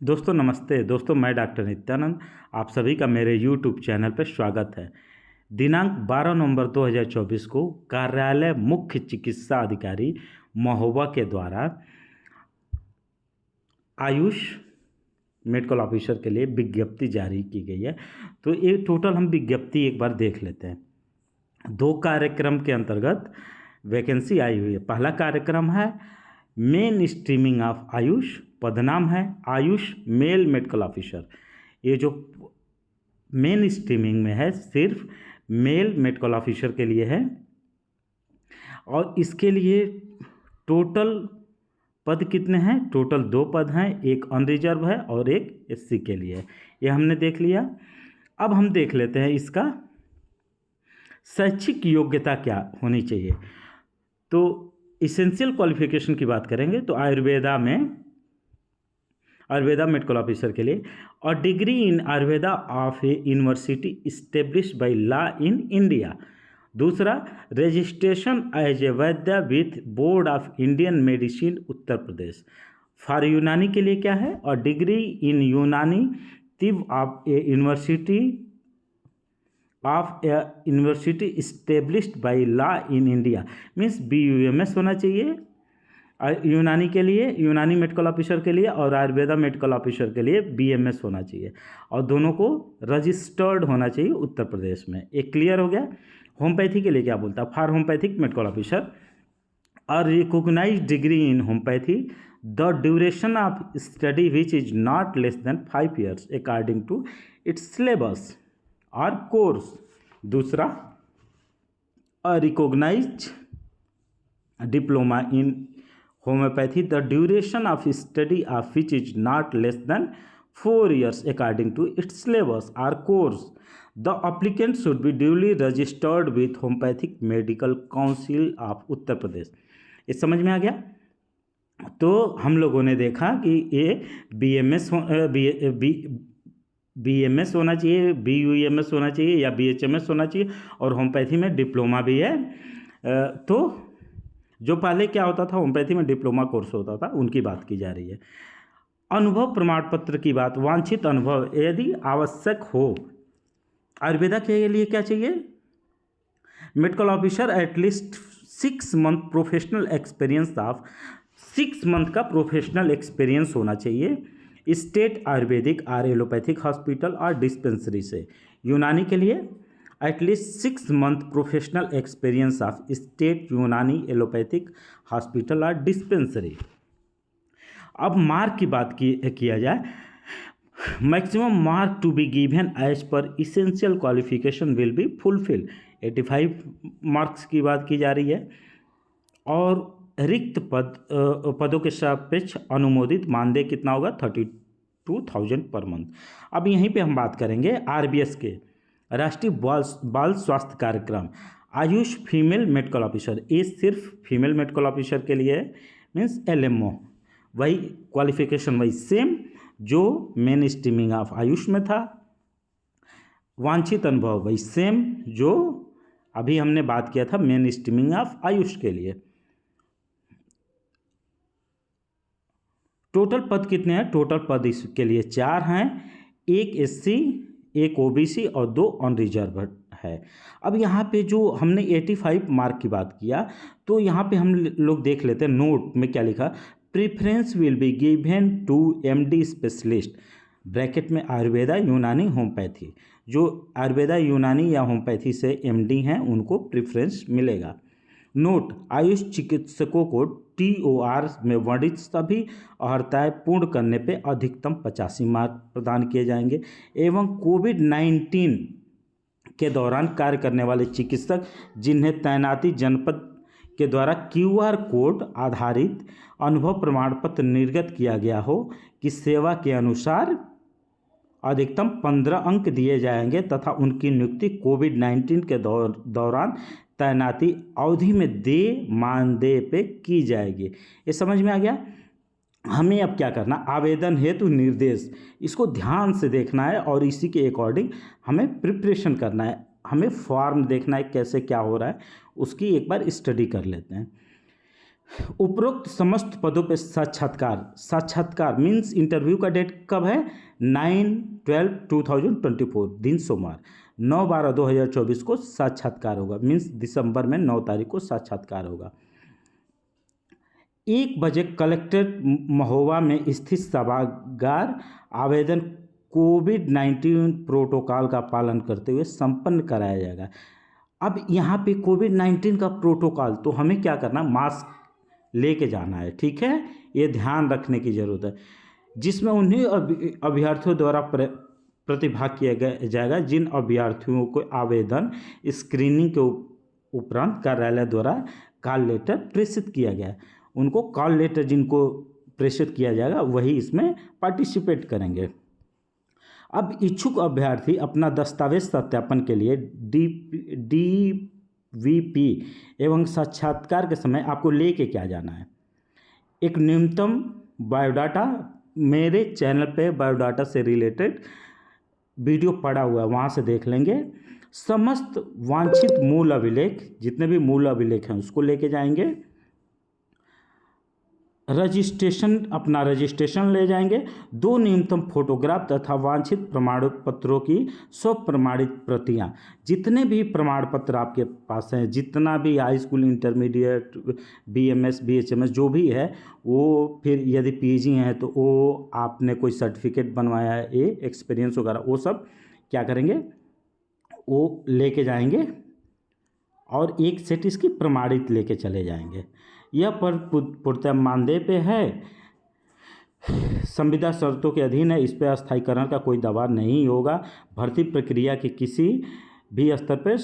दोस्तों नमस्ते। दोस्तों मैं डॉक्टर नित्यानंद, आप सभी का मेरे यूट्यूब चैनल पर स्वागत है। दिनांक 12 नवंबर 2024 को कार्यालय मुख्य चिकित्सा अधिकारी महोबा के द्वारा आयुष मेडिकल ऑफिसर के लिए विज्ञप्ति जारी की गई है। तो ये टोटल हम विज्ञप्ति एक बार देख लेते हैं। 2 कार्यक्रम के अंतर्गत वैकेंसी आई हुई है। पहला कार्यक्रम है मेन स्ट्रीमिंग ऑफ आयुष, पदनाम है आयुष मेल मेडिकल ऑफिसर। ये जो मेन स्ट्रीमिंग में है सिर्फ मेल मेडिकल ऑफिसर के लिए है और इसके लिए टोटल पद कितने हैं? टोटल 2 पद हैं, एक अनरिजर्व है और एक एससी के लिए है। ये हमने देख लिया। अब हम देख लेते हैं इसका शैक्षिक योग्यता क्या होनी चाहिए। तो इसेंशियल क्वालिफिकेशन की बात करेंगे तो आयुर्वेदा मेडिकल ऑफिसर के लिए और degree in Ayurveda of a university established by law in India. दूसरा, registration as a vaidya with board of Indian medicine Uttar Pradesh. For Unani के लिए क्या है? और degree in Unani Tibb of a university established by law in India, means BUMS होना चाहिए यूनानी के लिए, यूनानी मेडिकल ऑफिसर के लिए, और आयुर्वेदा मेडिकल ऑफिसर के लिए BMS होना चाहिए और दोनों को रजिस्टर्ड होना चाहिए उत्तर प्रदेश में। एक क्लियर हो गया। होम्योपैथी के लिए क्या बोलता है? फॉर होम्योपैथिक मेडिकल ऑफिसर और recognised degree in homoeopathy the duration of study which is not less than 5 years according to its syllabus और कोर्स। दूसरा, recognised diploma in homoeopathy the duration of study of which is not less than 4 years according to its syllabus और course. The applicant should be duly registered with homoeopathic medical council of Uttar Pradesh. ये समझ में आ गया। तो हम लोगों ने देखा कि ये BMS होना चाहिए, BUMS होना चाहिए या BHMS होना चाहिए और होम्योपैथी में डिप्लोमा भी है। तो जो पहले क्या होता था, होम्योपैथी में डिप्लोमा कोर्स होता था, उनकी बात की जा रही है। अनुभव प्रमाण पत्र की बात, वांछित अनुभव यदि आवश्यक हो। आयुर्वेदा के लिए क्या चाहिए? Medical officer at least 6 month professional experience of 6 month का प्रोफेशनल एक्सपीरियंस होना चाहिए स्टेट आयुर्वेदिक और एलोपैथिक हॉस्पिटल और डिस्पेंसरी से। यूनानी के लिए at least 6 month professional experience of state Unani allopathic hospital और डिस्पेंसरी। अब मार्क की बात किया जाए, maximum mark to be given as per essential qualification will be fulfil. 85 marks की बात की जा रही है और रिक्त पदों के सापेक्ष अनुमोदित मानदेय कितना होगा? 32,000 पर मंथ। अब यहीं पे हम बात करेंगे RBS के, राष्ट्रीय बाल स्वास्थ्य कार्यक्रम आयुष फीमेल मेडिकल ऑफिसर। ये सिर्फ फीमेल मेडिकल ऑफिसर के लिए है, मीन्स LMO। वही क्वालिफिकेशन वही सेम जो मेन स्ट्रीमिंग ऑफ आयुष में था। वांछित अनुभव वही सेम जो अभी हमने बात किया था मेन स्ट्रीमिंग ऑफ आयुष के लिए। टोटल पद कितने हैं? टोटल पद इसके लिए 4 हैं, एक SC, एक OBC और 2 अनरिजर्व है। अब यहाँ पे जो हमने 85 मार्क की बात किया तो यहाँ पे हम लोग देख लेते हैं नोट में क्या लिखा। Preference will be given to MD specialist, bracket में आयुर्वेदा यूनानी होम्योपैथी। जो आयुर्वेदा यूनानी या होम्योपैथी से MD हैं उनको प्रीफरेंस मिलेगा। नोट, आयुष चिकित्सकों को TOR में वर्णित सभी अर्हताएं पूर्ण करने पे अधिकतम 85 मार्क प्रदान किए जाएंगे एवं कोविड-19 के दौरान कार्य करने वाले चिकित्सक जिन्हें तैनाती जनपद के द्वारा QR कोड आधारित अनुभव प्रमाण पत्र निर्गत किया गया हो कि सेवा के अनुसार अधिकतम 15 अंक दिए जाएंगे तथा उनकी नियुक्ति कोविड-19 के दौरान तैनाती अवधि में मानदेय पे की जाएगी। ये समझ में आ गया। हमें अब क्या करना, आवेदन हेतु निर्देश, इसको ध्यान से देखना है और इसी के अकॉर्डिंग हमें प्रिपरेशन करना है। हमें फॉर्म देखना है कैसे क्या हो रहा है, उसकी एक बार स्टडी कर लेते हैं। उपरोक्त समस्त पदों पे साक्षात्कार मीन्स इंटरव्यू का डेट कब है? 9/12/2024 दिन सोमवार 9/12/2024 को साक्षात्कार होगा। मीन्स दिसंबर में 9 तारीख को साक्षात्कार होगा। 1 बजे कलेक्ट्रेट महोबा में स्थित सभागार आवेदन कोविड-19 प्रोटोकॉल का पालन करते हुए संपन्न कराया जाएगा। अब यहाँ पे कोविड-19 का प्रोटोकॉल, तो हमें क्या करना, मास्क लेके जाना है, ठीक है, ये ध्यान रखने की ज़रूरत है। जिसमें उन्हीं अभ्यर्थियों द्वारा प्रतिभाग किया जाएगा जिन अभ्यर्थियों को आवेदन स्क्रीनिंग के उपरांत कार्यालय द्वारा कॉल लेटर प्रेषित किया गया है। उनको कॉल लेटर जिनको प्रेषित किया जाएगा वही इसमें पार्टिसिपेट करेंगे। अब इच्छुक अभ्यर्थी अपना दस्तावेज सत्यापन के लिए DVP एवं साक्षात्कार के समय आपको लेके क्या जाना है? एक न्यूनतम बायोडाटा, मेरे चैनल पे बायोडाटा से रिलेटेड वीडियो पड़ा हुआ है, वहाँ से देख लेंगे। समस्त वांछित मूल अभिलेख, जितने भी मूल अभिलेख हैं उसको लेके जाएंगे। अपना रजिस्ट्रेशन ले जाएंगे। 2 न्यूनतम फोटोग्राफ तथा वांछित प्रमाण पत्रों की स्वप्रमाणित प्रतियां। जितने भी प्रमाण पत्र आपके पास हैं, जितना भी high school, intermediate, BMS, BHMS जो भी है वो, फिर यदि PG हैं तो वो आपने कोई सर्टिफिकेट बनवाया है, ये एक्सपीरियंस वगैरह, वो सब क्या करेंगे, वो लेके जाएंगे और एक सेट इसकी प्रमाणित लेके चले जाएंगे। यह पर पूर्णतः मानदेय पे है, संविदा शर्तों के अधीन है, इस पर अस्थायीकरण का कोई दबाव नहीं होगा। भर्ती प्रक्रिया के किसी भी स्तर पर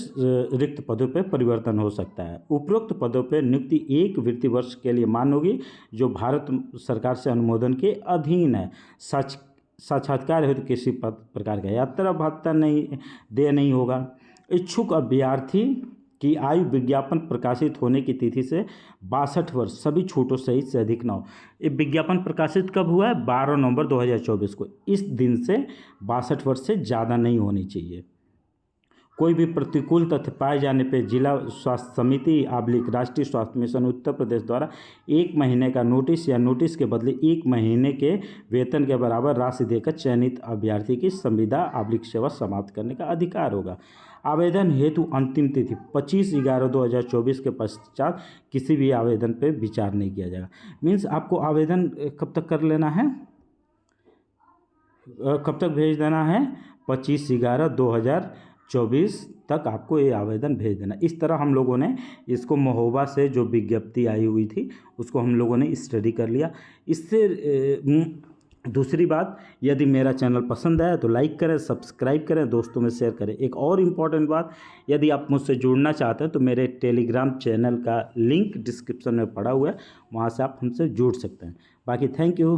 रिक्त पदों पर परिवर्तन हो सकता है। उपरोक्त पदों पर नियुक्ति 1 वित्तीय वर्ष के लिए मान्य होगी जो भारत सरकार से अनुमोदन के अधीन है। साक्षात्कार हेतु किसी प्रकार का यात्रा भत्ता नहीं होगा। इच्छुक अभ्यर्थी कि आयु विज्ञापन प्रकाशित होने की तिथि से 62 वर्ष सभी छूटों सहित से अधिक न हो। ये विज्ञापन प्रकाशित कब हुआ है? 12 नवंबर 2024 को। इस दिन से 62 वर्ष से ज़्यादा नहीं होनी चाहिए। कोई भी प्रतिकूल तथ्य पाए जाने पर जिला स्वास्थ्य समिति / राष्ट्रीय स्वास्थ्य मिशन उत्तर प्रदेश द्वारा 1 महीने का नोटिस या नोटिस के बदले 1 महीने के वेतन के बराबर राशि देकर चयनित अभ्यर्थी की संविदा / सेवा समाप्त करने का अधिकार होगा। आवेदन हेतु अंतिम तिथि 25/11/2024 के पश्चात किसी भी आवेदन पर विचार नहीं किया जाएगा। मीन्स आपको आवेदन कब तक कर लेना है, कब तक भेज देना है? 25/11/2024 तक आपको ये आवेदन भेज देना। इस तरह हम लोगों ने इसको महोबा से जो विज्ञप्ति आई हुई थी उसको हम लोगों ने स्टडी कर लिया। इससे दूसरी बात, यदि मेरा चैनल पसंद आया तो लाइक करें, सब्सक्राइब करें, दोस्तों में शेयर करें। एक और इम्पॉर्टेंट बात, यदि आप मुझसे जुड़ना चाहते हैं तो मेरे टेलीग्राम चैनल का लिंक डिस्क्रिप्शन में पड़ा हुआ है, वहाँ से आप हमसे जुड़ सकते हैं। बाकी थैंक यू।